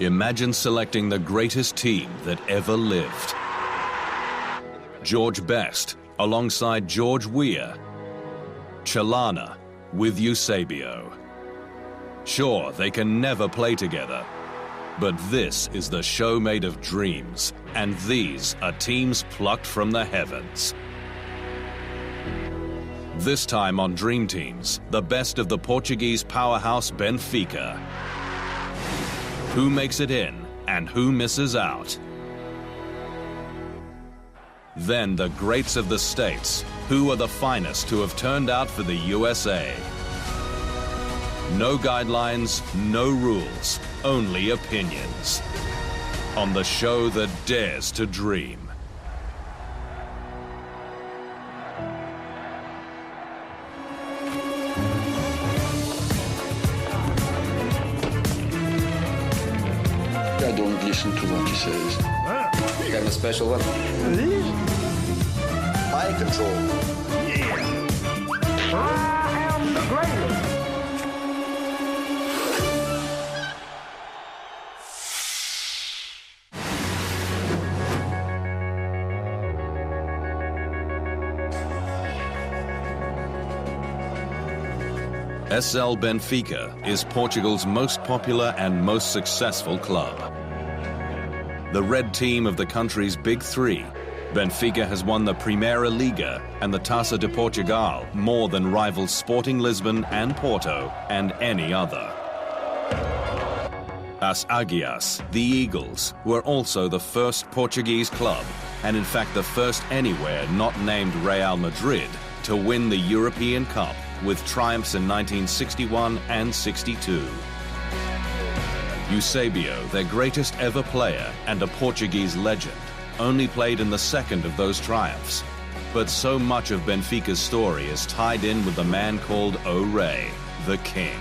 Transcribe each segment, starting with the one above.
Imagine selecting the greatest team that ever lived. George Best alongside George Weah. Chalana with Eusebio. Sure, they can never play together, but this is the show made of dreams, and these are teams plucked from the heavens. This time on Dream Teams, the best of the Portuguese powerhouse Benfica. Who makes it in and who misses out? Then the greats of the States, who are the finest to have turned out for the USA. No guidelines, no rules, only opinions. On the show that dares to dream. I don't listen to what he says. You got a special one? Mind control. I am the greatest. SL Benfica is Portugal's most popular and most successful club. The red team of the country's big three, Benfica has won the Primeira Liga and the Taça de Portugal more than rivals Sporting Lisbon and Porto and any other. As Águias, the Eagles, were also the first Portuguese club, and in fact the first anywhere not named Real Madrid, to win the European Cup, with triumphs in 1961 and 62. Eusebio, their greatest ever player and a Portuguese legend, only played in the second of those triumphs. But so much of Benfica's story is tied in with the man called O Rei, the King.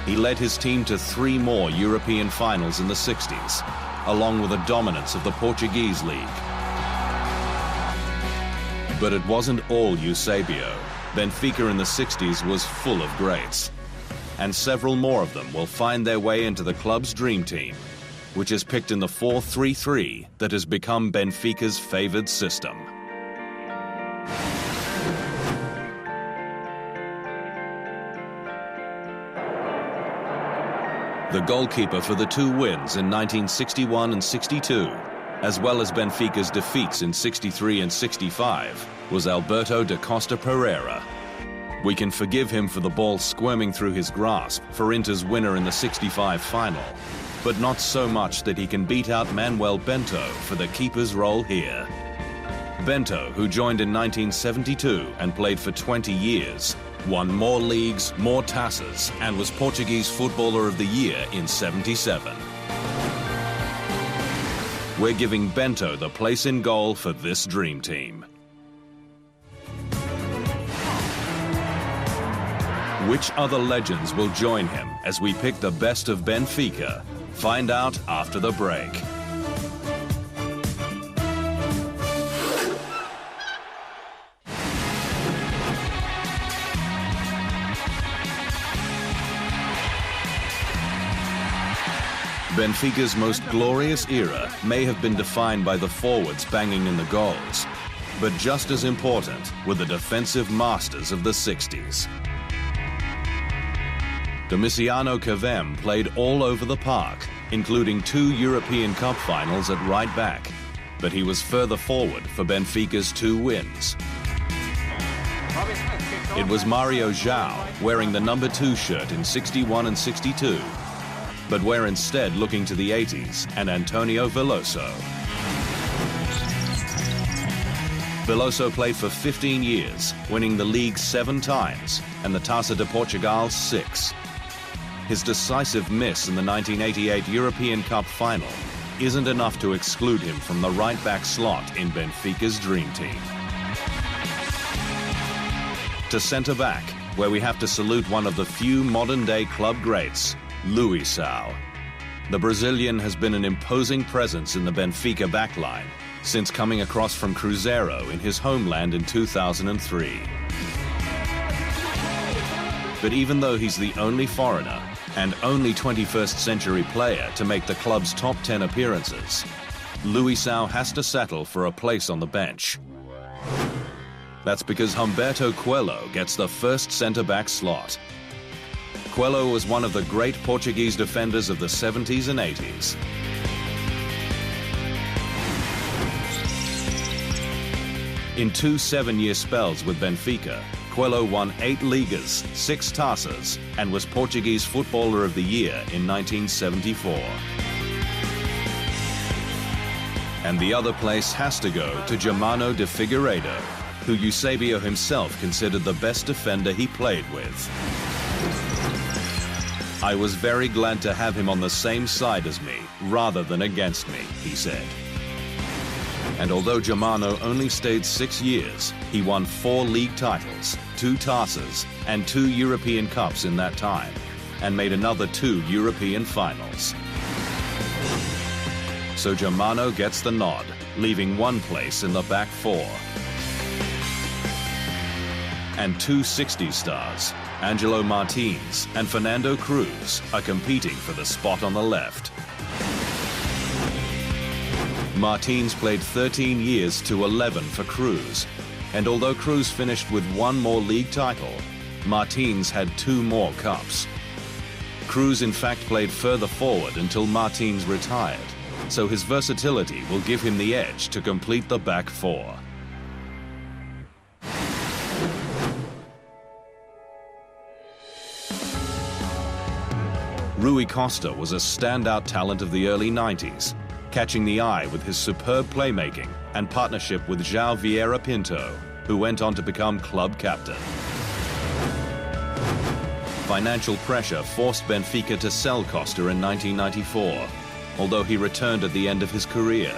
He led his team to 3 more European finals in the 60s, along with the dominance of the Portuguese league. But it wasn't all Eusebio. Benfica in the 60s was full of greats. And several more of them will find their way into the club's dream team, which is picked in the 4-3-3 that has become Benfica's favored system. The goalkeeper for the 2 wins in 1961 and 62, as well as Benfica's defeats in 63 and 65, was Alberto da Costa Pereira. We can forgive him for the ball squirming through his grasp for Inter's winner in the 65 final, but not so much that he can beat out Manuel Bento for the keeper's role here. Bento, who joined in 1972 and played for 20 years, won more leagues, more taças, and was Portuguese Footballer of the Year in 77. We're giving Bento the place in goal for this dream team. Which other legends will join him as we pick the best of Benfica? Find out after the break. Benfica's most glorious era may have been defined by the forwards banging in the goals, but just as important were the defensive masters of the 60s. Domiciano Cavem played all over the park, including 2 European Cup finals at right back, but he was further forward for Benfica's 2 wins. It was Mario João wearing the number 2 shirt in 61 and 62, but we're instead looking to the 80s and Antonio Veloso. Veloso played for 15 years, winning the league 7 times and the Taça de Portugal 6. His decisive miss in the 1988 European Cup final isn't enough to exclude him from the right-back slot in Benfica's dream team. To centre-back, where we have to salute one of the few modern-day club greats, Luisao. The Brazilian has been an imposing presence in the Benfica backline since coming across from Cruzeiro in his homeland in 2003. But even though he's the only foreigner and only 21st century player to make the club's top 10 appearances, Luisão has to settle for a place on the bench. That's because Humberto Coelho gets the first centre-back slot. Coelho was one of the great Portuguese defenders of the 70s and 80s. In 2 7-year spells with Benfica, Coelho won 8 Ligas, 6 Taças, and was Portuguese Footballer of the Year in 1974. And the other place has to go to Germano de Figueiredo, who Eusebio himself considered the best defender he played with. "I was very glad to have him on the same side as me, rather than against me," he said. And although Germano only stayed 6 years, he won 4 league titles, 2 Taças, and 2 European Cups in that time, and made another 2 European finals. So Germano gets the nod, leaving 1 place in the back 4. And 2 60s stars, Angelo Martins and Fernando Cruz, are competing for the spot on the left. Martins played 13 years to 11 for Cruz, and although Cruz finished with 1 more league title, Martins had 2 more cups. Cruz in fact played further forward until Martins retired, so his versatility will give him the edge to complete the back 4. Rui Costa was a standout talent of the early 90s, catching the eye with his superb playmaking and partnership with João Vieira Pinto, who went on to become club captain. Financial pressure forced Benfica to sell Costa in 1994, although he returned at the end of his career.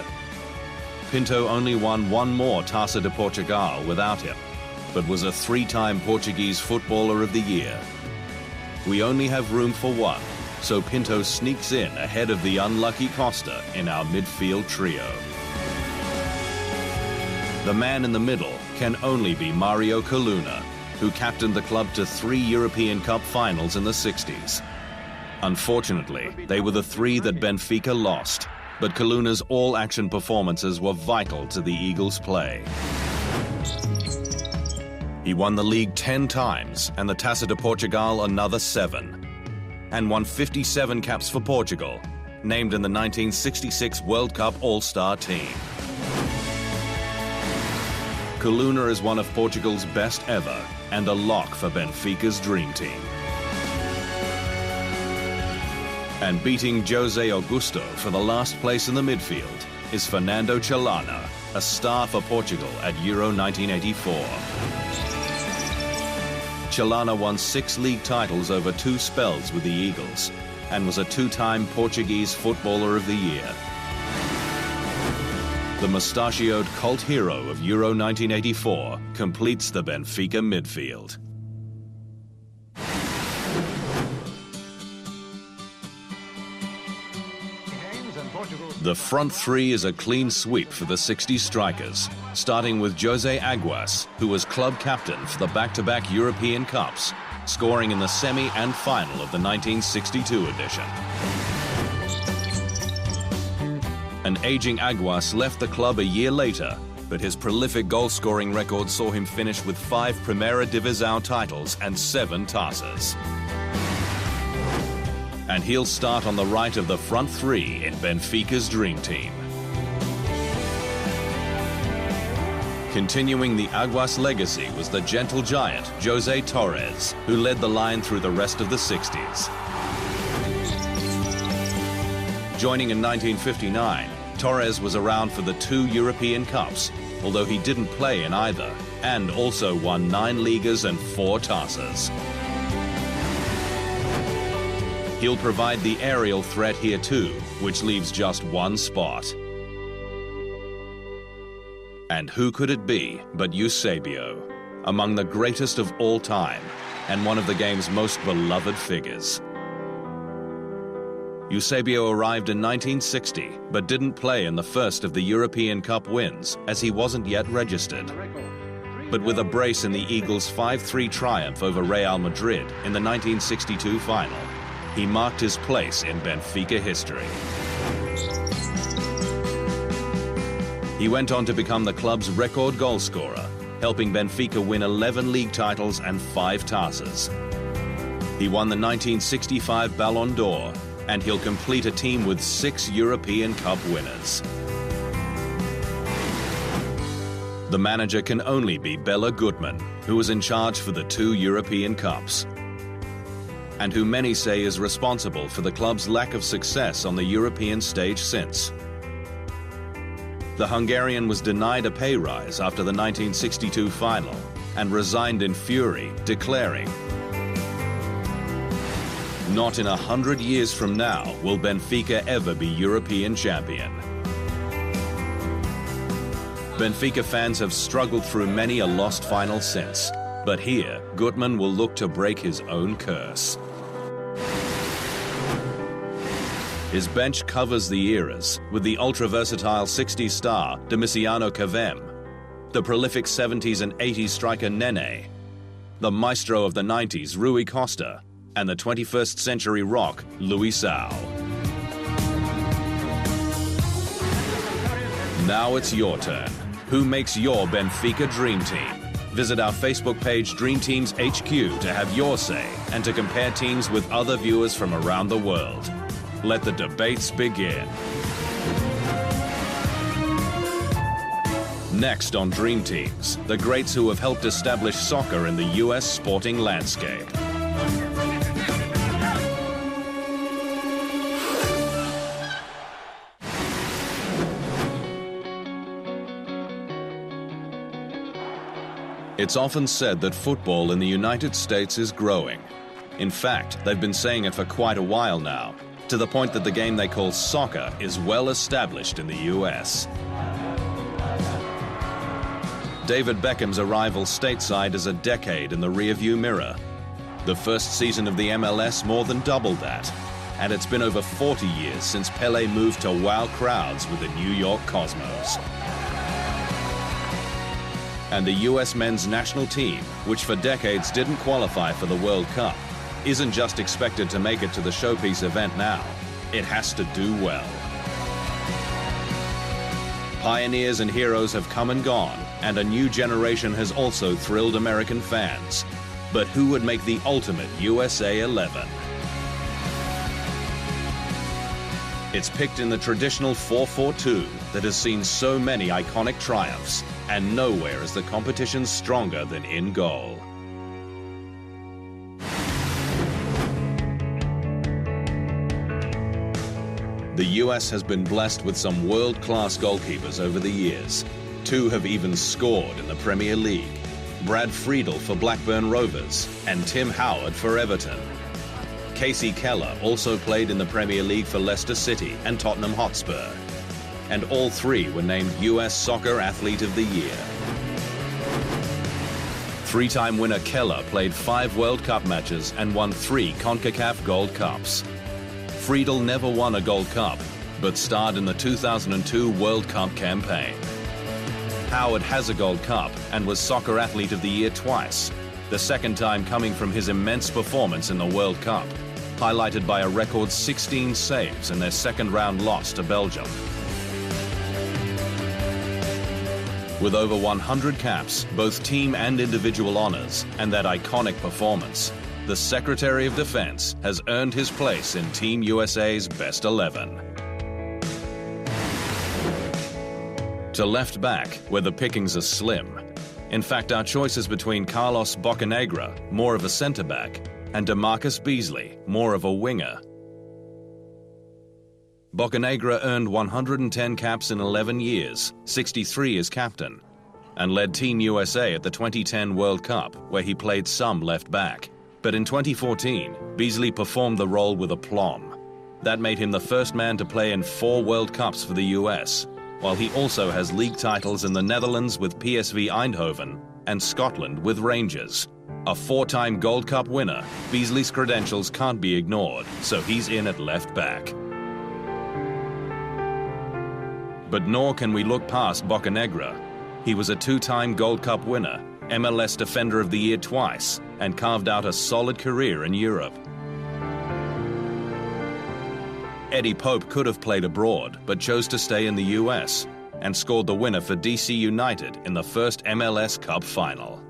Pinto only won 1 more Taça de Portugal without him, but was a 3-time Portuguese Footballer of the Year. We only have room for 1, so Pinto sneaks in ahead of the unlucky Costa in our midfield trio. The man in the middle can only be Mario Coluna, who captained the club to 3 European Cup finals in the 60s. Unfortunately, they were the 3 that Benfica lost, but Coluna's all-action performances were vital to the Eagles' play. He won the league 10 times and the Taça de Portugal another 7. And won 57 caps for Portugal, named in the 1966 World Cup All-Star team. Coluna is one of Portugal's best ever and a lock for Benfica's dream team. And beating José Augusto for the last place in the midfield is Fernando Chalana, a star for Portugal at Euro 1984. Chalana won 6 league titles over 2 spells with the Eagles and was a 2-time Portuguese Footballer of the Year. The mustachioed cult hero of Euro 1984 completes the Benfica midfield. The front 3 is a clean sweep for the 60s strikers, starting with José Aguas, who was club captain for the back-to-back European Cups, scoring in the semi and final of the 1962 edition. An aging Aguas left the club a year later, but his prolific goal-scoring record saw him finish with 5 Primera Divisão titles and 7 Taças. And he'll start on the right of the front 3 in Benfica's dream team. Continuing the Aguas legacy was the gentle giant José Torres, who led the line through the rest of the 60s. Joining in 1959, Torres was around for the 2 European Cups, although he didn't play in either, and also won 9 Ligas and 4 Taças. He'll provide the aerial threat here too, which leaves just 1 spot. And who could it be but Eusebio, among the greatest of all time and one of the game's most beloved figures. Eusebio arrived in 1960, but didn't play in the first of the European Cup wins as he wasn't yet registered. but with a brace in the Eagles' 5-3 triumph over Real Madrid in the 1962 final, he marked his place in Benfica history. He went on to become the club's record goalscorer, helping Benfica win 11 league titles and 5 Taças. He won the 1965 Ballon d'Or, and he'll complete a team with 6 European Cup winners. The manager can only be Bela Gutmann, who was in charge for the 2 European Cups, and who many say is responsible for the club's lack of success on the European stage since. The Hungarian was denied a pay rise after the 1962 final and resigned in fury, declaring, "Not in 100 years from now will Benfica ever be European champion." Benfica fans have struggled through many a lost final since, but here, Gutmann will look to break his own curse. His bench covers the eras, with the ultra-versatile 60s star Domiciano Cavem, the prolific 70s and 80s striker Nene, the maestro of the 90s Rui Costa, and the 21st century rock Luisao. Now it's your turn. Who makes your Benfica Dream Team? Visit our Facebook page Dream Teams HQ to have your say and to compare teams with other viewers from around the world. Let the debates begin. Next on Dream Teams, the greats who have helped establish soccer in the US sporting landscape. It's often said that football in the United States is growing. In fact, they've been saying it for quite a while now, to the point that the game they call soccer is well established in the US. David Beckham's arrival stateside is a decade in the rearview mirror. The first season of the MLS more than doubled that, and it's been over 40 years since Pelé moved to wow crowds with the New York Cosmos. And the US men's national team, which for decades didn't qualify for the World Cup, isn't just expected to make it to the showpiece event now. It has to do well. Pioneers and heroes have come and gone, and a new generation has also thrilled American fans. But who would make the ultimate USA 11? It's picked in the traditional 4-4-2 that has seen so many iconic triumphs, and nowhere is the competition stronger than in goal. The US has been blessed with some world-class goalkeepers over the years. 2 have even scored in the Premier League. Brad Friedel for Blackburn Rovers and Tim Howard for Everton. Casey Keller also played in the Premier League for Leicester City and Tottenham Hotspur. And all 3 were named US Soccer Athlete of the Year. 3-time winner Keller played 5 World Cup matches and won 3 CONCACAF Gold Cups. Friedel never won a Gold Cup, but starred in the 2002 World Cup campaign. Howard has a Gold Cup and was Soccer Athlete of the Year twice, the second time coming from his immense performance in the World Cup, highlighted by a record 16 saves in their second-round loss to Belgium. With over 100 caps, both team and individual honors, and that iconic performance, the Secretary of Defense has earned his place in Team USA's best 11. To left back, where the pickings are slim. In fact, our choice is between Carlos Bocanegra, more of a centre-back, and DeMarcus Beasley, more of a winger. Bocanegra earned 110 caps in 11 years, 63 as captain, and led Team USA at the 2010 World Cup, where he played some left back. But in 2014, Beasley performed the role with aplomb. That made him the first man to play in 4 World Cups for the US, while he also has league titles in the Netherlands with PSV Eindhoven and Scotland with Rangers. A 4-time Gold Cup winner, Beasley's credentials can't be ignored, so he's in at left back. But nor can we look past Bocanegra. He was a 2-time Gold Cup winner, MLS Defender of the Year twice, and carved out a solid career in Europe. Eddie Pope could have played abroad, but chose to stay in the US and scored the winner for DC United in the first MLS Cup final.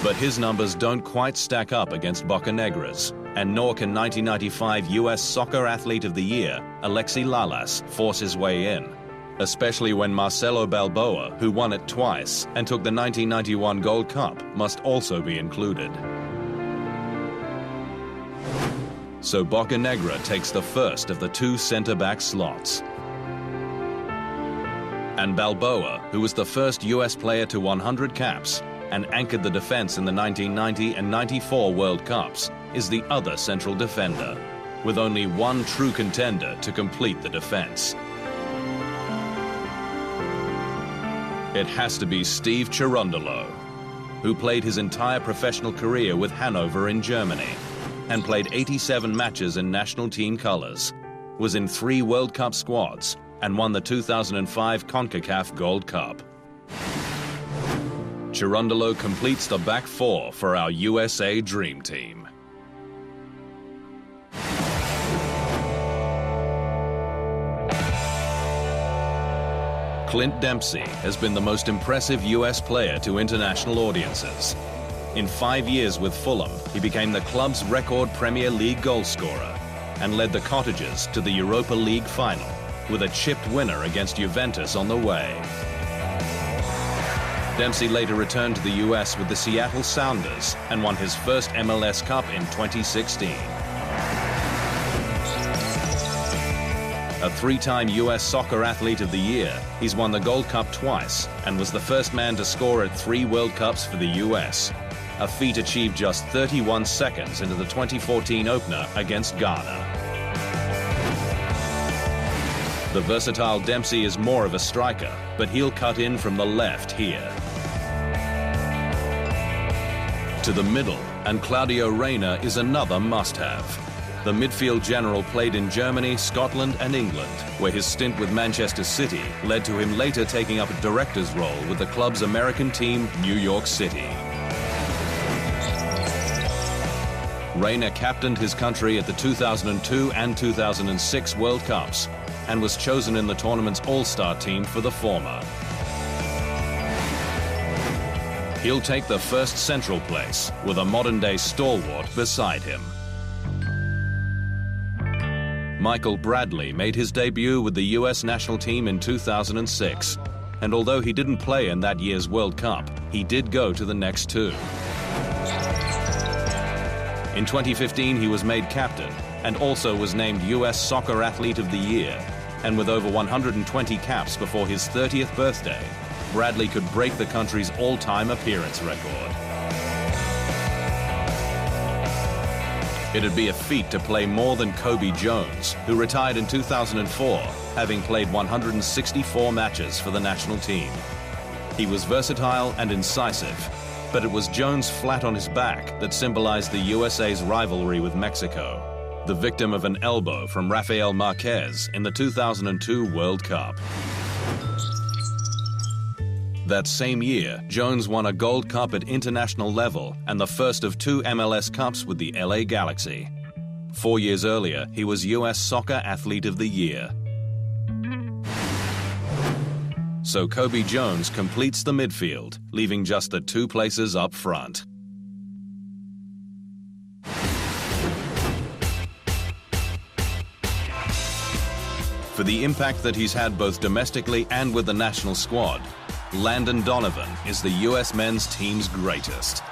But his numbers don't quite stack up against Bocanegra's, and nor can 1995 US Soccer Athlete of the Year, Alexi Lalas, force his way in, especially when Marcelo Balboa, who won it twice and took the 1991 Gold Cup, must also be included. So Bocanegra takes the first of the two centre-back slots. And Balboa, who was the first US player to 100 caps and anchored the defence in the 1990 and 94 World Cups, is the other central defender, with only one true contender to complete the defence. It has to be Steve Cherundolo, who played his entire professional career with Hanover in Germany and played 87 matches in national team colours, was in 3 World Cup squads, and won the 2005 CONCACAF Gold Cup. Cherundolo completes the back four for our USA Dream Team. Clint Dempsey has been the most impressive US player to international audiences. In 5 years with Fulham, he became the club's record Premier League goalscorer and led the Cottagers to the Europa League final, with a chipped winner against Juventus on the way. Dempsey later returned to the US with the Seattle Sounders and won his first MLS Cup in 2016. A 3-time US Soccer Athlete of the Year, he's won the Gold Cup twice and was the first man to score at 3 World Cups for the US, a feat achieved just 31 seconds into the 2014 opener against Ghana. The versatile Dempsey is more of a striker, but he'll cut in from the left here. To the middle, and Claudio Reyna is another must-have. The midfield general played in Germany, Scotland and England, where his stint with Manchester City led to him later taking up a director's role with the club's American team, New York City. Reyna captained his country at the 2002 and 2006 World Cups and was chosen in the tournament's all-star team for the former. He'll take the first central place with a modern-day stalwart beside him. Michael Bradley made his debut with the US national team in 2006, and although he didn't play in that year's World Cup, he did go to the next 2. In 2015, he was made captain and also was named US Soccer Athlete of the Year, and with over 120 caps before his 30th birthday, Bradley could break the country's all-time appearance record. It'd be a feat to play more than Kobe Jones, who retired in 2004, having played 164 matches for the national team. He was versatile and incisive, but it was Jones flat on his back that symbolized the USA's rivalry with Mexico, the victim of an elbow from Rafael Marquez in the 2002 World Cup. That same year, Jones won a Gold Cup at international level and the first of 2 MLS Cups with the LA Galaxy. 4 years earlier, he was US Soccer Athlete of the Year. So Kobe Jones completes the midfield, leaving just the 2 places up front. For the impact that he's had both domestically and with the national squad, Landon Donovan is the US men's team's greatest.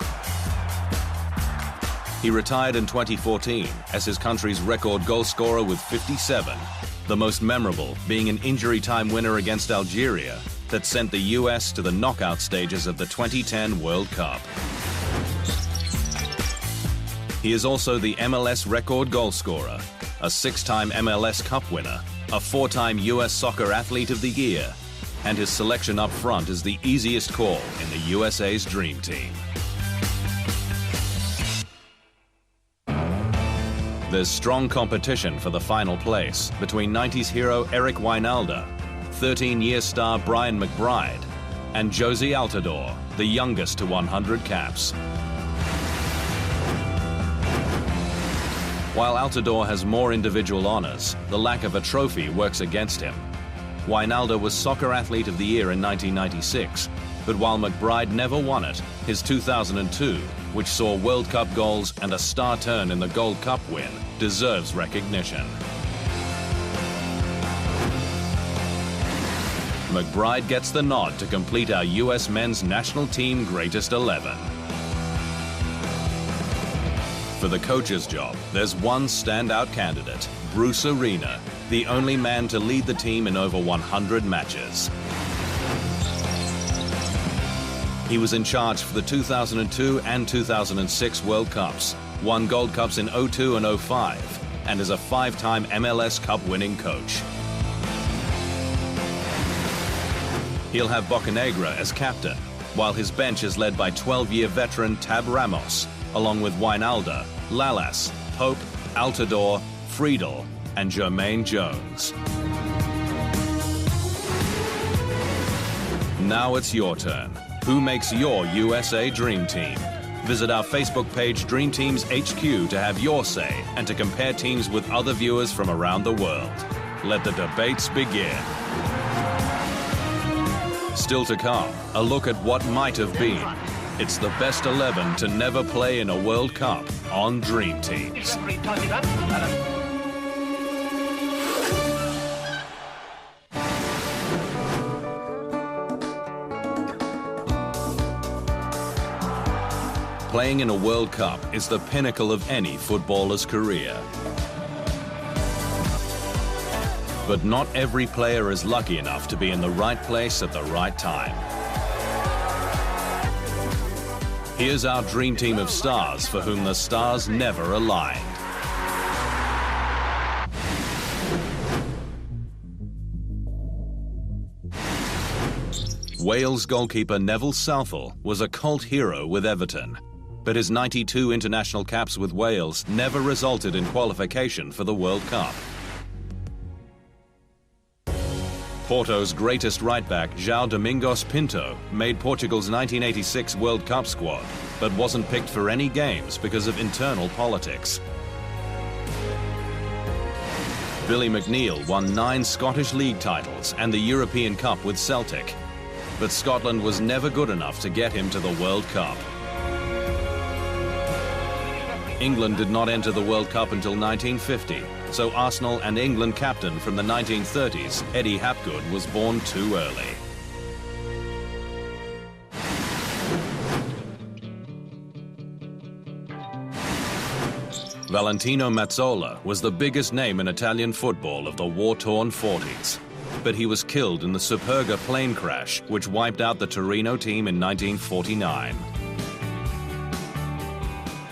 He retired in 2014 as his country's record goal scorer with 57, the most memorable being an injury time winner against Algeria that sent the US to the knockout stages of the 2010 World Cup. He is also the MLS record goal scorer, a 6-time MLS Cup winner, a 4-time US Soccer Athlete of the Year, and his selection up front is the easiest call in the USA's Dream Team. There's strong competition for the final place between 90s hero Eric Wijnaldum, 13-year star Brian McBride, and Josie Altidore, the youngest to 100 caps. While Altidore has more individual honors, the lack of a trophy works against him. Wijnaldum was Soccer Athlete of the Year in 1996, but while McBride never won it, his 2002, which saw World Cup goals and a star turn in the Gold Cup win, deserves recognition. McBride gets the nod to complete our US men's national team greatest 11. For the coach's job, there's one standout candidate, Bruce Arena, the only man to lead the team in over 100 matches. He was in charge for the 2002 and 2006 World Cups, won Gold Cups in 02 and 05, and is a 5-time MLS Cup winning coach. He'll have Bocanegra as captain, while his bench is led by 12-year veteran Tab Ramos, along with Wijnaldum, Lalas, Pope, Altidore, Friedel, and Jermaine Jones. Now it's your turn. Who makes your USA Dream Team? Visit our Facebook page Dream Teams HQ to have your say and to compare teams with other viewers from around the world. Let the debates begin. Still to come, a look at what might have been. It's the best 11 to never play in a World Cup on Dream Teams. Playing in a World Cup is the pinnacle of any footballer's career. But not every player is lucky enough to be in the right place at the right time. Here's our dream team of stars for whom the stars never aligned. Wales goalkeeper Neville Southall was a cult hero with Everton, but his 92 international caps with Wales never resulted in qualification for the World Cup. Porto's greatest right-back, João Domingos Pinto, made Portugal's 1986 World Cup squad, but wasn't picked for any games because of internal politics. Billy McNeill won 9 Scottish League titles and the European Cup with Celtic, but Scotland was never good enough to get him to the World Cup. England did not enter the World Cup until 1950, so Arsenal and England captain from the 1930s, Eddie Hapgood, was born too early. Valentino Mazzola was the biggest name in Italian football of the war-torn 40s, but he was killed in the Superga plane crash, which wiped out the Torino team in 1949.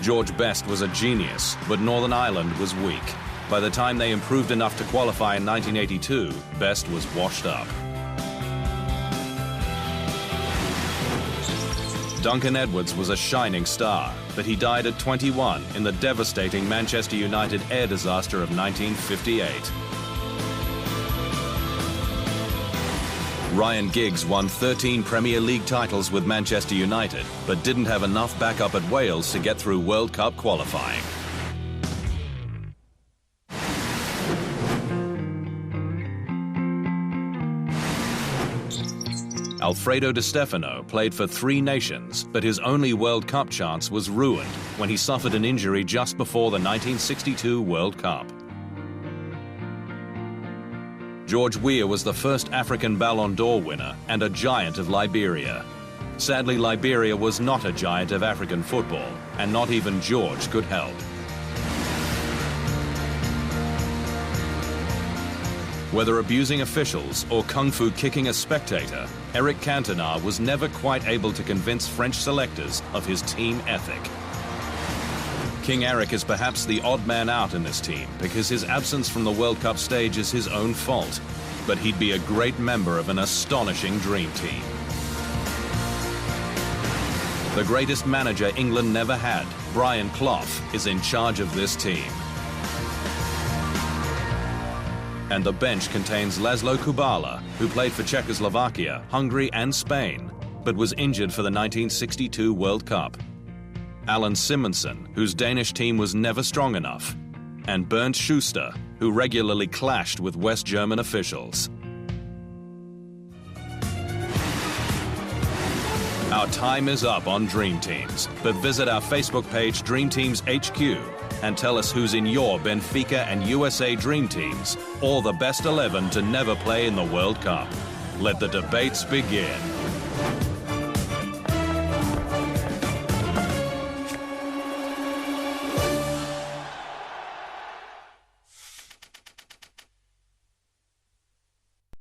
George Best was a genius, but Northern Ireland was weak. By the time they improved enough to qualify in 1982, Best was washed up. Duncan Edwards was a shining star, but he died at 21 in the devastating Manchester United air disaster of 1958. Ryan Giggs won 13 Premier League titles with Manchester United, but didn't have enough backup at Wales to get through World Cup qualifying. Alfredo Di Stefano played for 3 nations, but his only World Cup chance was ruined when he suffered an injury just before the 1962 World Cup. George Weah was the first African Ballon d'Or winner and a giant of Liberia. Sadly, Liberia was not a giant of African football, and not even George could help. Whether abusing officials or kung fu kicking a spectator, Eric Cantona was never quite able to convince French selectors of his team ethic. King Eric is perhaps the odd man out in this team because his absence from the World Cup stage is his own fault, but he'd be a great member of an astonishing dream team. The greatest manager England never had, Brian Clough, is in charge of this team. And the bench contains Laszlo Kubala, who played for Czechoslovakia, Hungary and Spain, but was injured for the 1962 World Cup. Alan Simonsen, whose Danish team was never strong enough, and Bernd Schuster, who regularly clashed with West German officials. Our time is up on Dream Teams, but visit our Facebook page Dream Teams HQ and tell us who's in your Benfica and USA Dream Teams, or the best 11 to never play in the World Cup. Let the debates begin.